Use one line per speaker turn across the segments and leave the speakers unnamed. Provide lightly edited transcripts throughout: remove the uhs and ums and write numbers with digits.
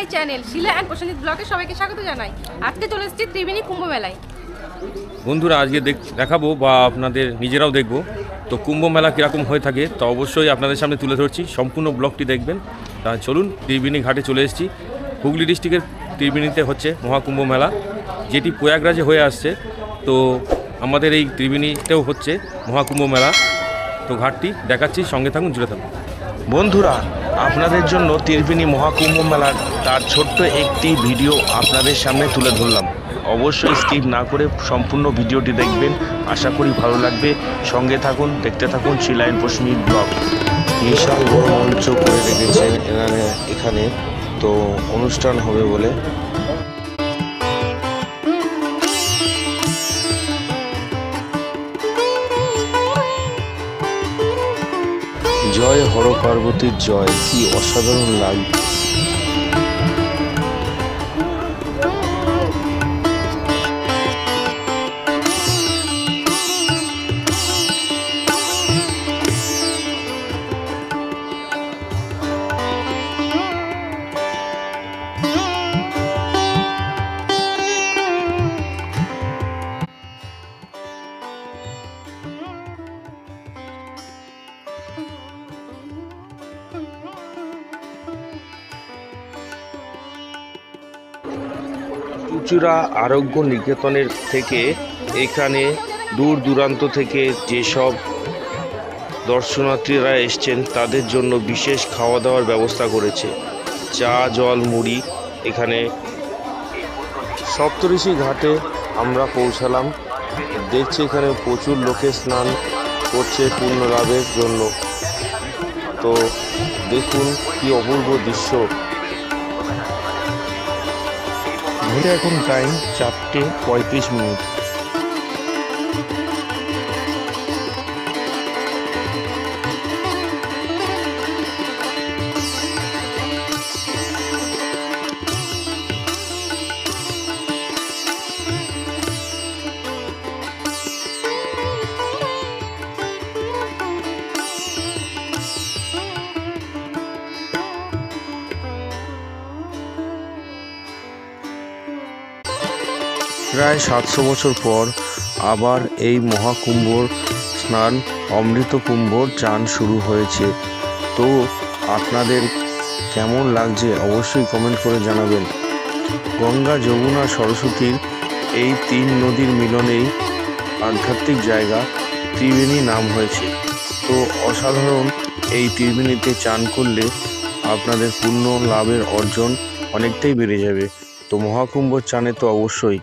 My channel Shila and Prosenjit ব্লগে সবাইকে স্বাগত জানাই। আজকে চলে এসেছি ত্রিবেণী কুম্ভ মেলায়।
বন্ধুরা আজকে দেখাবো বা আপনাদের নিজেরাও দেখবো তো কুম্ভ মেলা কীরকম হয়ে থাকে, তো অবশ্যই আপনাদের সামনে তুলে ধরছি, সম্পূর্ণ ব্লগটি দেখবেন। তা চলুন, ত্রিবেণী ঘাটে চলে এসেছি। হুগলি ডিস্ট্রিক্টের ত্রিবেণীতে হচ্ছে মহাকুম্ভ মেলা, যেটি প্রয়াগরাজে হয়ে আসছে। তো আমাদের এই ত্রিবেণীতেও হচ্ছে মহাকুম্ভ মেলা। তো ঘাটটি দেখাচ্ছি, সঙ্গে থাকুন, জুড়ে থাকুন।
বন্ধুরা, আপনাদের জন্য ত্রিবেণী মহাকুম্ভ মেলার তার ছোট্ট একটি ভিডিও আপনাদের সামনে তুলে ধরলাম। অবশ্যই স্কিপ না করে সম্পূর্ণ ভিডিওটি দেখবেন, আশা করি ভালো লাগবে। সঙ্গে থাকুন, দেখতে থাকুন শিলা অ্যান্ড প্রসেনজিৎ ব্লগ। বিশাল বড় মঞ্চ করে রেখেছেন এখানে, তো অনুষ্ঠান হবে বলে। জয় হর পার্বতীর জয়, কি অসাধারণ লাগবে। চুঁচুড়া আরোগ্য নিকেতনের থেকে এখানে দূর দূরান্ত থেকে যেসব দর্শনার্থীরা এসছেন তাদের জন্য বিশেষ খাওয়া দাওয়ার ব্যবস্থা করেছে। চা, জল, মুড়ি। এখানে সপ্তঋষি ঘাটে আমরা পৌঁছালাম। দেখছি এখানে প্রচুর লোকে স্নান করছে পুণ্য লাভের জন্য। তো দেখুন কি অপূর্ব দৃশ্য। ঘড়িতে এখন টাইম 4:35। প্রায় 700 বছর পর আবার এই মহাকুম্ভ স্নান, অমৃত কুম্ভ চান শুরু হয়েছে। তো আপনাদের কেমন লাগছে অবশ্যই কমেন্ট করে জানাবেন। গঙ্গা, যমুনা, সরস্বতীর এই 3 নদীর মিলনেই আধ্যাত্মিক জায়গা ত্রিবেণী নাম হয়েছে। তো অসাধারণ এই ত্রিবেণীতে চান করলে আপনাদের পুণ্য লাভের অর্জন অনেকটাই বেড়ে যাবে। তো মহাকুম্ভ চানে তো অবশ্যই।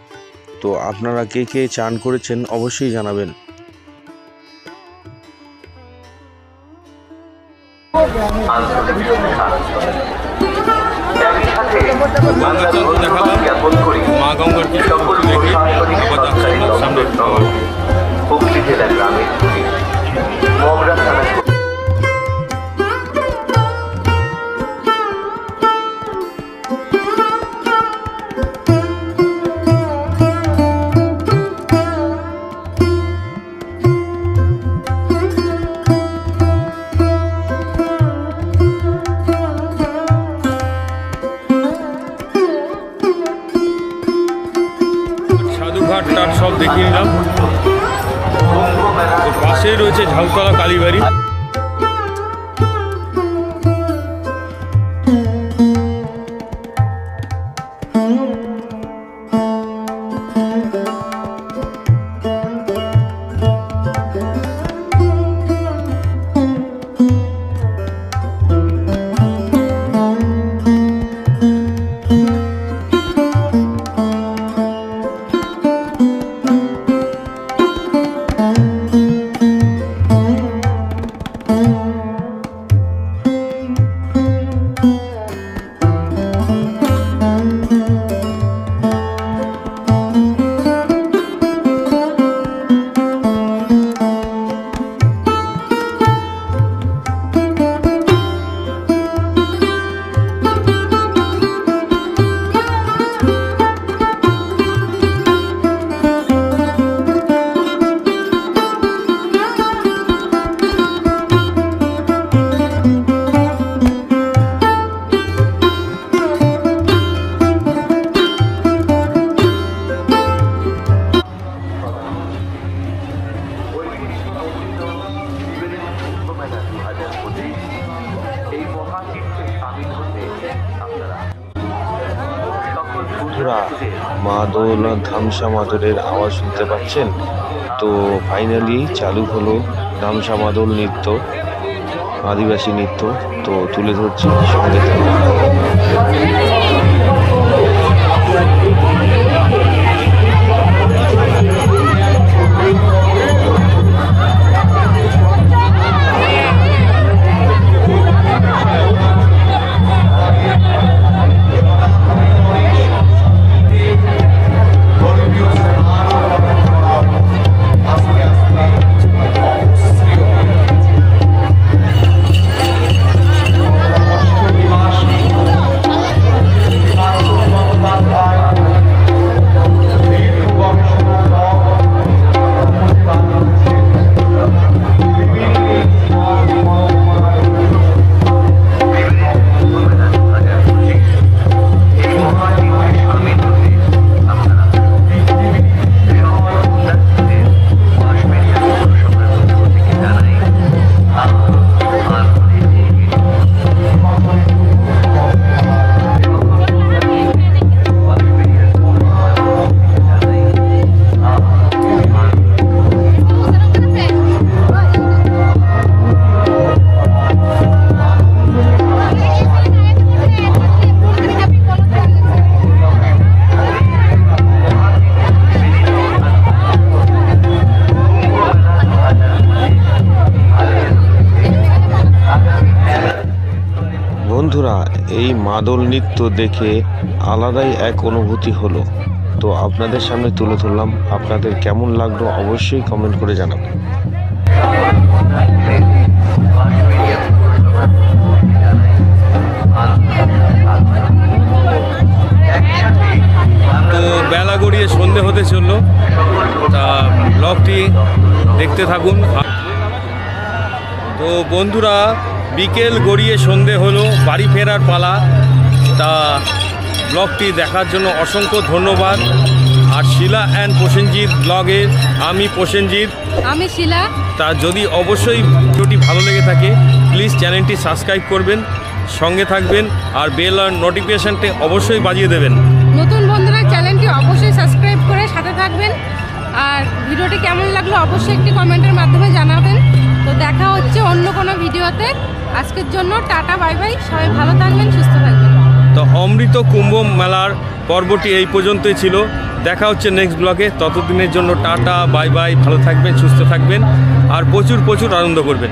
তো আপনারা কে কে চান করেছেন অবশ্যই জানাবেন।
মা গঙ্গার কি সামনে
হুগলি জেলার গ্রামের মগরা থানা
ঘাটটার সব দেখিয়ে নিলাম। পাশেই রয়েছে ঝাউতলা কালীবাড়ি।
বন্ধুরা, মাদল ধামসা মাদলের আওয়াজ শুনতে পাচ্ছেন? তো ফাইনালি চালু হলো ধামসা মাদল নৃত্য, আদিবাসী নৃত্য। তো তুলে ধরছি, সঙ্গে থাকুন। বন্ধুরা, এই মাদল নৃত্য দেখে আলাদাই এক অনুভূতি হলো। তো আপনাদের সামনে তুলে ধরলাম। আপনাদের কেমন লাগলো অবশ্যই কমেন্ট করে জানাবেন।
তো বেলা গড়িয়ে সন্ধে হতে চললো, তা ব্লগটি দেখতে থাকুন। তো বন্ধুরা, বিকেল গড়িয়ে সন্ধে হলো, বাড়ি ফেরার পালা। তা ব্লগটি দেখার জন্য অসংখ্য ধন্যবাদ। আর শিলা অ্যান্ড প্রসেনজিৎ ব্লগের আমি প্রসেনজিৎ,
আমি শিলা।
তা যদি অবশ্যই ভিডিওটি ভালো লেগে থাকে প্লিজ চ্যানেলটি সাবস্ক্রাইব করবেন, সঙ্গে থাকবেন আর বেল আর নোটিফিকেশানটি অবশ্যই বাজিয়ে দেবেন।
নতুন বন্ধুরা চ্যানেলটি অবশ্যই সাবস্ক্রাইব করে সাথে থাকবেন। আর ভিডিওটি কেমন লাগলো অবশ্যই একটি কমেন্টের মাধ্যমে জানাবেন। তো দেখা হচ্ছে অন্য কোনো ভিডিওতে। আজকের জন্য টাটা, বাই বাই। সবাই ভালো থাকবেন, সুস্থ থাকবেন।
তো অমৃত কুম্ভ মেলার পর্বটি এই পর্যন্তই ছিল। দেখা হচ্ছে নেক্সট ব্লগে। ততদিনের জন্য টাটা, বাই বাই। ভালো থাকবেন, সুস্থ থাকবেন আর প্রচুর আনন্দ করবেন।